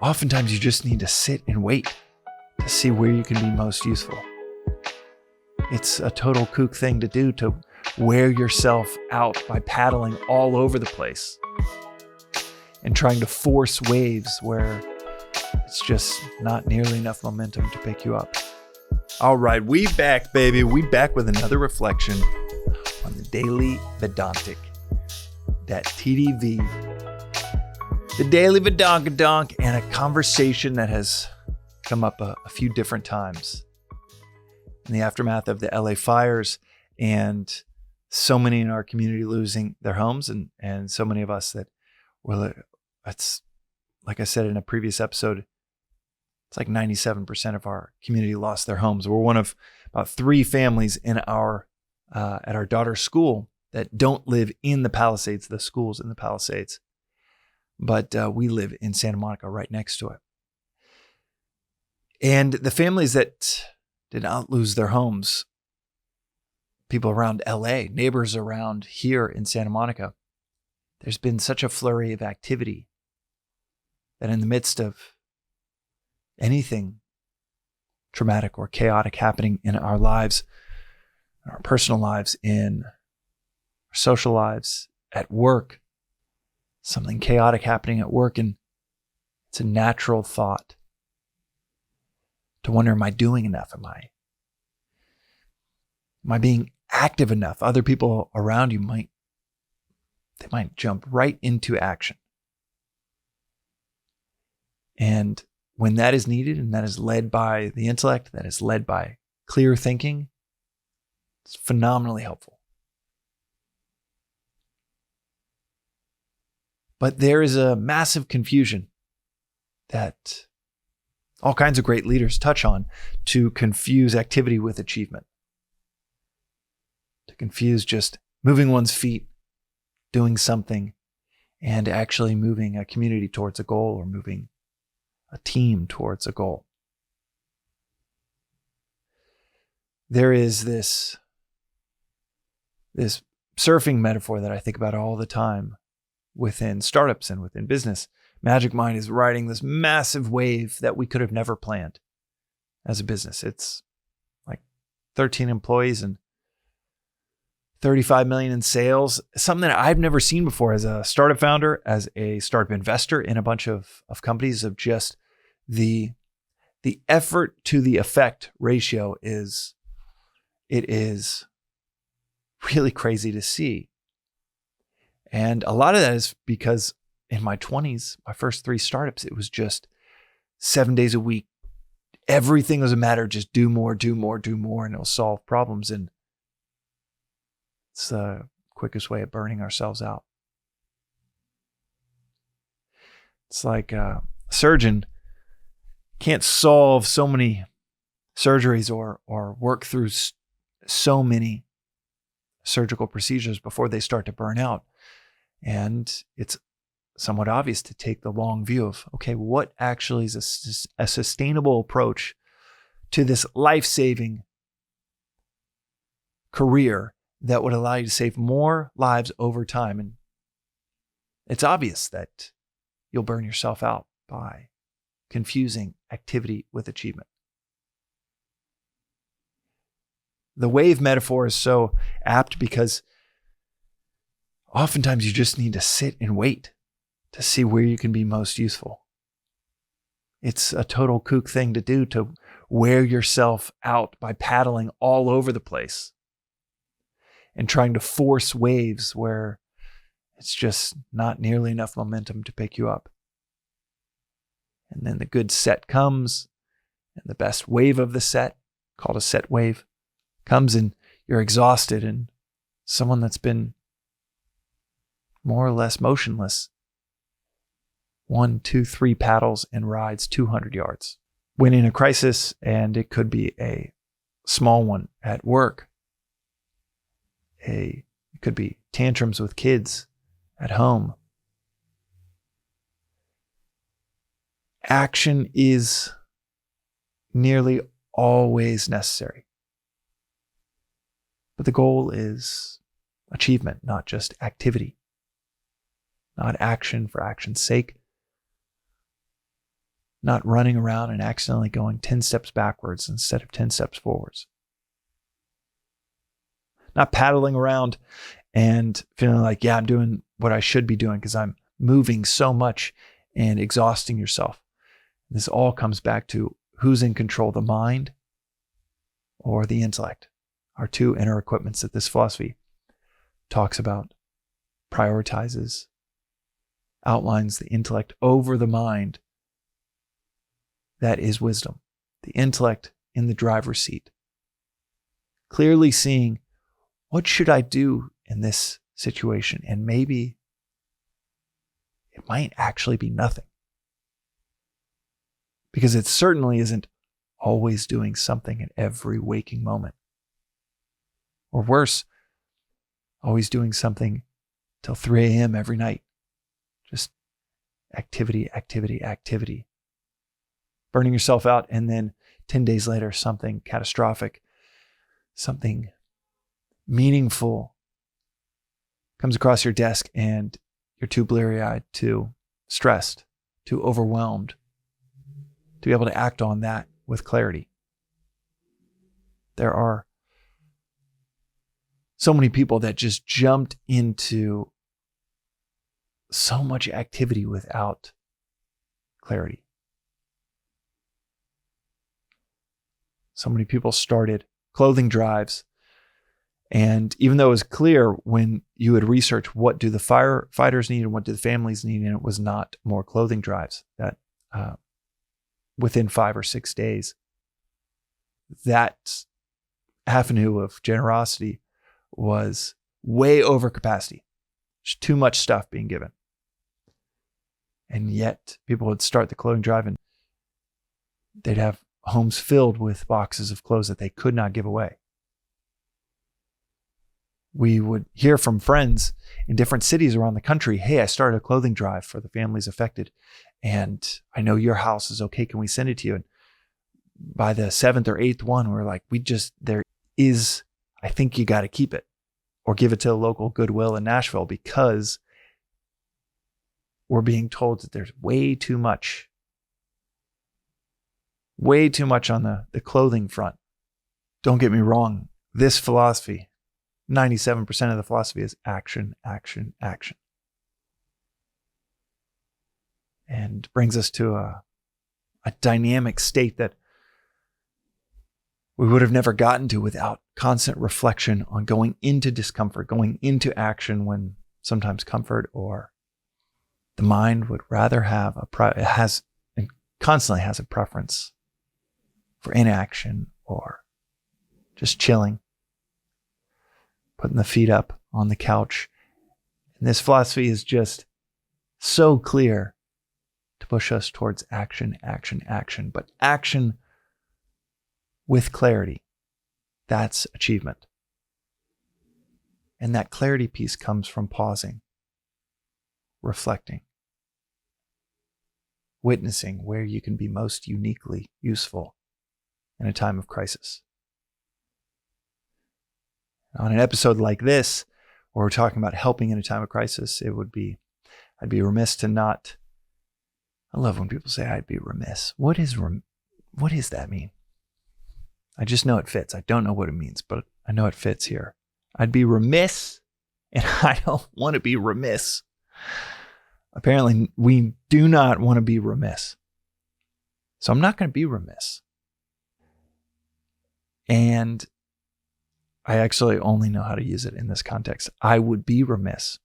Oftentimes you just need to sit and wait to see where you can be most useful. It's a total kook thing to do, to wear yourself out by paddling all over the place and trying to force waves where it's just not nearly enough momentum to pick you up. All right, we back, baby. We back with another reflection on the Daily Vedantic, that TDV, the Daily Vedantic, and a conversation that has come up a few different times in the aftermath of the LA fires, and so many in our community losing their homes, and so many of us that were, it's like I said in a previous episode, it's like 97% of our community lost their homes. We're one of about 3 families in our at our daughter's school that don't live in the Palisades. The school's in the Palisades, but we live in Santa Monica, right next to it. And the families that did not lose their homes, people around LA, neighbors around here in Santa Monica, there's been such a flurry of activity that in the midst of anything traumatic or chaotic happening in our lives, in our personal lives, in our social lives, at work, something chaotic happening at work, and it's a natural thought to wonder, am I doing enough? Am I being active enough? Other people around you might jump right into action. And when that is needed, and that is led by the intellect, that is led by clear thinking, it's phenomenally helpful. But there is a massive confusion that all kinds of great leaders touch on, to confuse activity with achievement, to confuse just moving one's feet, doing something, and actually moving a community towards a goal, or moving a team towards a goal. There is this surfing metaphor that I think about all the time within startups and within business. Magic Mind is riding this massive wave that we could have never planned as a business. It's like 13 employees and 35 million in sales, something that I've never seen before as a startup founder, as a startup investor in a bunch of companies, of just the effort to the effect ratio is really crazy to see. And a lot of that is because in my 20s, my first 3 startups, it was just 7 days a week. Everything was a matter of just do more, and it'll solve problems. And it's the quickest way of burning ourselves out. It's like a surgeon can't solve so many surgeries or work through so many surgical procedures before they start to burn out. And it's somewhat obvious to take the long view of, okay, what actually is a sustainable approach to this life-saving career that would allow you to save more lives over time. And it's obvious that you'll burn yourself out by confusing activity with achievement. The wave metaphor is so apt because oftentimes you just need to sit and wait to see where you can be most useful. It's a total kook thing to do, to wear yourself out by paddling all over the place and trying to force waves where it's just not nearly enough momentum to pick you up. And then the good set comes, and the best wave of the set, called a set wave, comes, and you're exhausted, and someone that's been more or less motionless 1, 2, 3 paddles and rides 200 yards. When in a crisis, and it could be a small one at work, it could be tantrums with kids at home, action is nearly always necessary. But the goal is achievement, not just activity, not action for action's sake, not running around and accidentally going 10 steps backwards instead of 10 steps forwards. Not paddling around and feeling like, yeah, I'm doing what I should be doing because I'm moving so much and exhausting yourself. This all comes back to who's in control, the mind or the intellect, are two inner equipments that this philosophy talks about, prioritizes, outlines the intellect over the mind. That is wisdom. The intellect in the driver's seat, clearly seeing, what should I do in this situation? And maybe it might actually be nothing. Because it certainly isn't always doing something in every waking moment. Or worse, always doing something till 3 a.m. every night. Just activity, activity, activity. Burning yourself out, and then 10 days later, something catastrophic, something meaningful comes across your desk and you're too bleary-eyed, too stressed, too overwhelmed to be able to act on that with clarity. There are so many people that just jumped into so much activity without clarity. So many people started clothing drives. And even though it was clear when you would research what do the firefighters need and what do the families need, and it was not more clothing drives, that within 5 or 6 days, that avenue of generosity was way over capacity. There's too much stuff being given. And yet people would start the clothing drive and they'd have homes filled with boxes of clothes that they could not give away. We would hear from friends in different cities around the country, hey, I started a clothing drive for the families affected, and I know your house is okay. Can we send it to you? And by the 7th or 8th one, we're like, I think you got to keep it or give it to a local Goodwill in Nashville, because we're being told that there's way too much on the clothing front. Don't get me wrong. This philosophy, 97% of the philosophy is action, action, action. And brings us to a dynamic state that we would have never gotten to without constant reflection on going into discomfort, going into action when sometimes comfort or the mind would rather have constantly has a preference for inaction or just chilling, putting the feet up on the couch. And this philosophy is just so clear to push us towards action, action, action. But action with clarity, that's achievement. And that clarity piece comes from pausing, reflecting, witnessing where you can be most uniquely useful in a time of crisis. On an episode like this, where we're talking about helping in a time of crisis, I'd be remiss to not. I love when people say I'd be remiss. What does that mean? I just know it fits. I don't know what it means, but I know it fits here. I'd be remiss, and I don't want to be remiss. Apparently, we do not want to be remiss. So I'm not going to be remiss. And I actually only know how to use it in this context. I would be remiss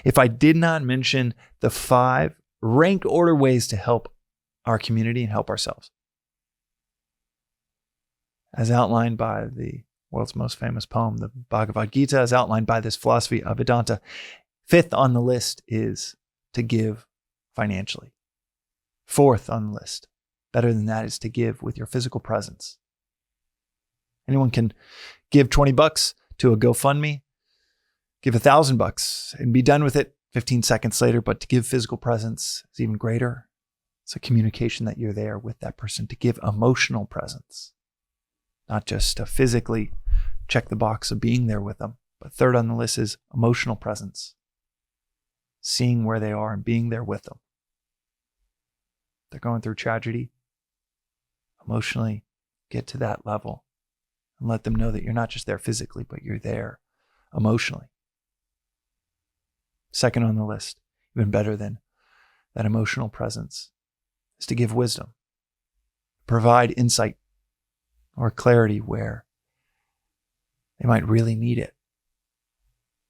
if I did not mention the 5 ranked order ways to help our community and help ourselves. As outlined by the world's most famous poem, the Bhagavad Gita, as outlined by this philosophy of Vedanta, 5th on the list is to give financially. 4th on the list, better than that, is to give with your physical presence. Anyone can give $20 to a GoFundMe, give $1,000 and be done with it 15 seconds later. But to give physical presence is even greater. It's a communication that you're there with that person. To give emotional presence, not just to physically check the box of being there with them. But 3rd on the list is emotional presence, seeing where they are and being there with them. they're going through tragedy, emotionally get to that level and let them know that you're not just there physically, but you're there emotionally. Second on the list, even better than that emotional presence, is to give wisdom, provide insight or clarity where they might really need it.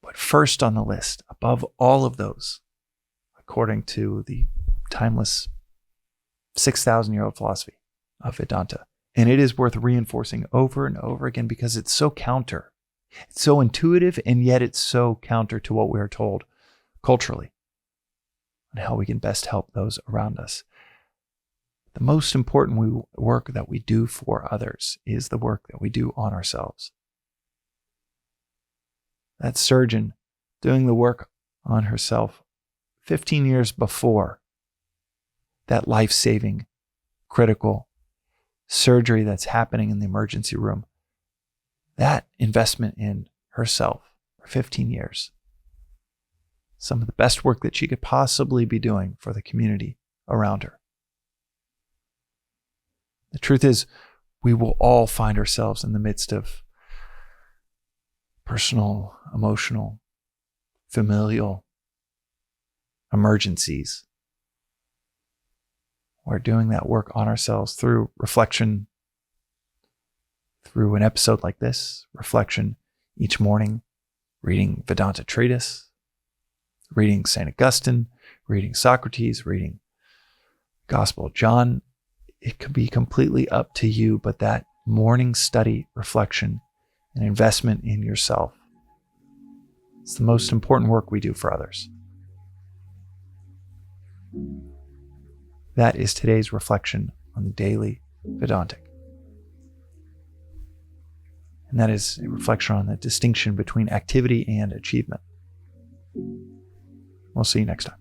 But first on the list, above all of those, according to the timeless 6,000-year-old philosophy of Vedanta, and it is worth reinforcing over and over again because it's so counter. It's so intuitive, and yet it's so counter to what we are told culturally and how we can best help those around us. The most important work that we do for others is the work that we do on ourselves. That surgeon doing the work on herself 15 years before that life-saving, critical surgery that's happening in the emergency room, that investment in herself for 15 years, some of the best work that she could possibly be doing for the community around her. The truth is, we will all find ourselves in the midst of personal, emotional, familial emergencies. We're doing that work on ourselves through reflection, through an episode like this, reflection each morning, reading Vedanta treatise, reading St. Augustine, reading Socrates, reading Gospel of John. It could be completely up to you, but that morning study, reflection, and investment in yourself, it's the most important work we do for others. That is today's reflection on the Daily Vedantic. And that is a reflection on the distinction between activity and achievement. We'll see you next time.